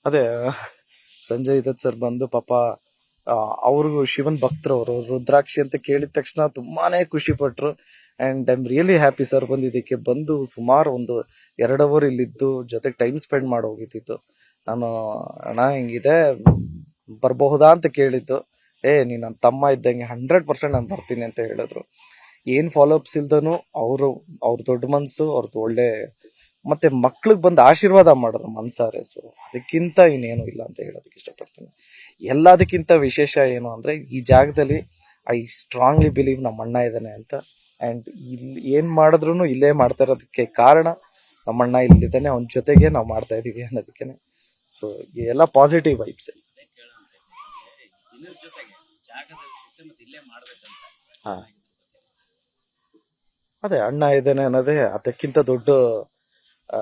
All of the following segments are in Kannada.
ಅದೇ ಸಂಜಯ್ ದತ್ ಸರ್ ಬಂದು ಪಾಪ ಅವ್ರಿಗೂ ಶಿವನ್ ಭಕ್ತರು ಅವರು ರುದ್ರಾಕ್ಷಿ ಅಂತ ಕೇಳಿದ ತಕ್ಷಣ ತುಂಬಾನೇ ಖುಷಿ ಪಟ್ರು. And I am really happy sir ಬಂದಿದ್ದಕ್ಕೆ. ಬಂದು ಸುಮಾರು ಒಂದು 2 ಅವರ್ ಇಲ್ಲಿದ್ದು ಜೊತೆಗೆ ಟೈಮ್ ಸ್ಪೆಂಡ್ ಮಾಡಿ ಹೋಗಿದ್ದು. ನಾನು ಅಣ್ಣ ಹಿಂಗಿದೆ ಬರಬಹುದಾ ಅಂತ ಕೇಳಿದ್ದು. ನೀನ್ ನನ್ನ ತಮ್ಮ ಇದ್ದಂಗೆ 100% ನಾನು ಬರ್ತೀನಿ ಅಂತ ಹೇಳಿದ್ರು. ಏನ್ ಫಾಲೋ ಅಪ್ಸ್ ಇಲ್ದನು ಅವ್ರ ದೊಡ್ಡ ಮನ್ಸು, ಅವ್ರದ್ದು ಒಳ್ಳೆ ಮತ್ತೆ ಮಕ್ಳಿಗೆ ಬಂದು ಆಶೀರ್ವಾದ ಮಾಡಿದ್ರು ಮನ್ಸಾರೆ. ಸೊ ಅದಕ್ಕಿಂತ ಇನ್ನೇನು ಇಲ್ಲ ಅಂತ ಹೇಳೋದಕ್ಕೆ ಇಷ್ಟಪಡ್ತೀನಿ. ಎಲ್ಲದಕ್ಕಿಂತ ವಿಶೇಷ ಏನು ಅಂದ್ರೆ ಈ ಜಾಗದಲ್ಲಿ ಐ ಸ್ಟ್ರಾಂಗ್ಲಿ ಬಿಲೀವ್ ನಮ್ಮ ಅಣ್ಣ ಇದ್ದಾನೆ ಅಂತ. ಅಂಡ್ ಇಲ್ಲಿ ಏನ್ ಮಾಡಿದ್ರು ಇಲ್ಲೇ ಮಾಡ್ತಾ ಇರೋದಕ್ಕೆ ಕಾರಣ ನಮ್ಮ ಅಣ್ಣ ಇಲ್ಲಿದ್ದಾನೆ, ಅವನ ಜೊತೆಗೆ ನಾವು ಮಾಡ್ತಾ ಇದೀವಿ ಅನ್ನೋದಕ್ಕೇನೆ. ಸೊ ಎಲ್ಲ ಪಾಸಿಟಿವ್ ವೈಬ್ಸ್. ಹಾ, ಅದೇ ಅಣ್ಣ ಇದ್ದಾನೆ ಅನ್ನೋದೇ ಅದಕ್ಕಿಂತ ದೊಡ್ಡ ಆ,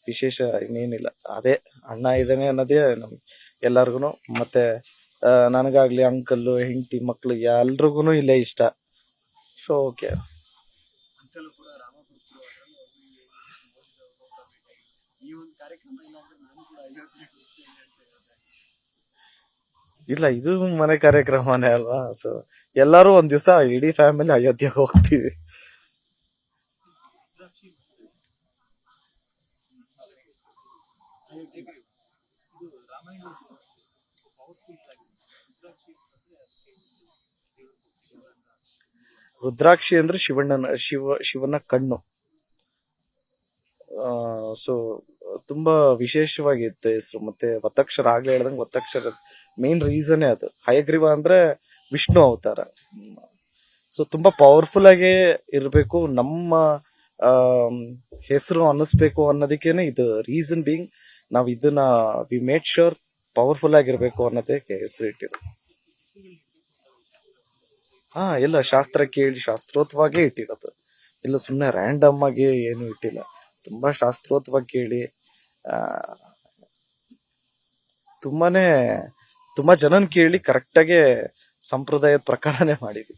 ವಿಶೇಷ ಇನ್ನೇನಿಲ್ಲ. ಅದೇ ಅಣ್ಣ ಇದ್ದಾನೆ ಅನ್ನೋದೇ ನಮ್ ಎಲ್ಲಾರ್ಗು. ಮತ್ತೆ ನನಗಾಗ್ಲಿ ಅಂಕಲ್ಲು, ಹೆಂಡತಿ, ಮಕ್ಳು ಎಲ್ರಿಗೂ ಇಲ್ಲೇ ಇಷ್ಟ. So okay. ಇಲ್ಲ, ಇದು ಮನೆ ಕಾರ್ಯಕ್ರಮನೇ ಅಲ್ವಾ. ಸೊ ಎಲ್ಲಾರು ಒಂದ್ ದಿವಸ ಇಡೀ ಫ್ಯಾಮಿಲಿ ಅಯೋಧ್ಯೆಗೆ ಹೋಗ್ತೀವಿ. ರುದ್ರಾಕ್ಷಿ ಅಂದ್ರೆ ಶಿವನ ಕಣ್ಣು. ಸೊ ತುಂಬಾ ವಿಶೇಷವಾಗಿತ್ತು ಹೆಸರು. ಮತ್ತೆ ಒತ್ತಕ್ಷರ ಆಗ್ಲೇ ಹೇಳ್ದಂಗೆ ಒತ್ತಕ್ಷರ ಮೇನ್ ರೀಸನ್ನೇ ಅದು. ಹಯಗ್ರೀವ ಅಂದ್ರೆ ವಿಷ್ಣು ಅವತಾರ. ಸೊ ತುಂಬಾ ಪವರ್ಫುಲ್ ಆಗಿ ಇರಬೇಕು, ನಮ್ಮ ಹೆಸರು ಅನ್ನಿಸ್ಬೇಕು ಅನ್ನೋದಕ್ಕೇನೆ ಇದು ರೀಸನ್ ಬೀಂಗ್. ನಾವ್ ಇದನ್ನ ವಿ ಮೇಡ್ ಶ್ಯೂರ್ ಪವರ್ಫುಲ್ ಆಗಿರ್ಬೇಕು ಅನ್ನೋದಕ್ಕೆ ಹೆಸರು ಇಟ್ಟಿರೋದು. ಎಲ್ಲ ಶಾಸ್ತ್ರ ಕೇಳಿ ಶಾಸ್ತ್ರೋತವಾಗೇ ಇಟ್ಟಿರೋದು. ಇಲ್ಲ ಸುಮ್ಮನೆ ರ್ಯಾಂಡಮ್ ಆಗಿ ಏನು ಇಟ್ಟಿಲ್ಲ. ತುಂಬಾ ಶಾಸ್ತ್ರೋತವಾಗಿ ಕೇಳಿ ಆ ತುಂಬಾನೇ ತುಂಬಾ ಜನನ್ ಕೇಳಿ ಕರೆಕ್ಟಾಗಿ ಸಂಪ್ರದಾಯದ ಪ್ರಕಾರನೇ ಮಾಡಿದ್ವಿ.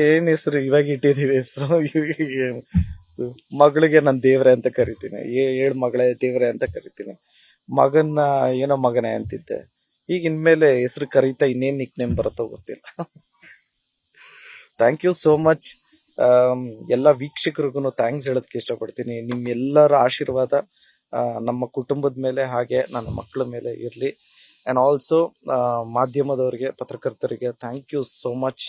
ಏನ್ ಹೆಸರು ಇವಾಗ ಇಟ್ಟಿದೀವಿ ಹೆಸರು. ಮಗಳಿಗೆ ನಾನು ದೇವ್ರೆ ಅಂತ ಕರಿತೀನಿ. 7 ಮಗಳೇ ದೇವ್ರೆ ಅಂತ ಕರಿತೀನಿ. ಮಗನ್ನ ಏನೋ ಮಗನೇ ಅಂತಿದ್ದೆ. ಈಗ ಇನ್ಮೇಲೆ ಹೆಸರು ಕರೀತಾ ಇನ್ನೇನ್ ನಿಕ್ ನೇಮ್ ಬರುತ್ತೋ ಗೊತ್ತಿಲ್ಲ. Thank you so much. ಎಲ್ಲ ವೀಕ್ಷಕರಿಗೂ ಥ್ಯಾಂಕ್ಸ್ ಹೇಳೋದಕ್ಕೆ ಇಷ್ಟಪಡ್ತೀನಿ. ನಿಮ್ಮೆಲ್ಲರ ಆಶೀರ್ವಾದ ನಮ್ಮ ಕುಟುಂಬದ ಮೇಲೆ ಹಾಗೆ ನನ್ನ ಮಕ್ಕಳ ಮೇಲೆ ಇರಲಿ. ಅಂಡ್ ಆಲ್ಸೋ ಮಾಧ್ಯಮದವರಿಗೆ, ಪತ್ರಕರ್ತರಿಗೆ ಥ್ಯಾಂಕ್ ಯು ಸೋ ಮಚ್.